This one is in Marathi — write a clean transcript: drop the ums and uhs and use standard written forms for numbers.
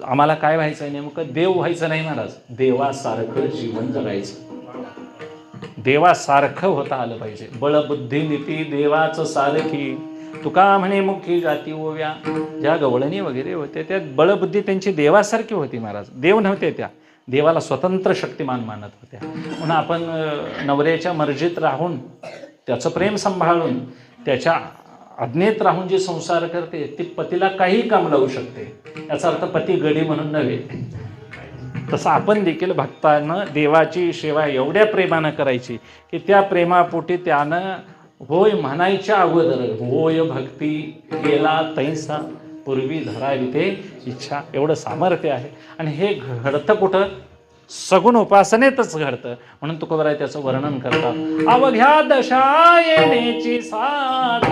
आम्हाला काय व्हायचं आहे नेमकं? देव व्हायचं नाही महाराज, देवासारखं जीवन जगायचं, देवासारखं होता आलं पाहिजे. बळबुद्धी नीती देवाचं सारखी, तुका म्हणे मुखी जाती ओव्या. ज्या गवळणी वगैरे होते त्या बळबुद्धी त्यांची देवासारखी होती महाराज, देव नव्हते त्या, देवाला स्वतंत्र शक्तिमान मानत होत्या. म्हणून आपण नवऱ्याच्या मर्जीत राहून त्याचं प्रेम सांभाळून त्याच्या आज्ञेत राहून जे संसार करते ती पतीला काही काम लावू शकते. याचा अर्थ पती गडी म्हणून नव्हे. तसं आपण देखील भक्तानं देवाची सेवा एवढ्या प्रेमानं करायची की त्या प्रेमापोटी त्यानं होय म्हणायच्या अगोदर होय भक्ती केला तैसा पूर्वी धरावी ते इच्छा, एवढं सामर्थ्य आहे. आणि हे घडतं कुठं? सगुण उपासनेतच घडतं. म्हणून तुकोबराय त्याचं वर्णन करतात. अवघ्या दशा येण्याची साध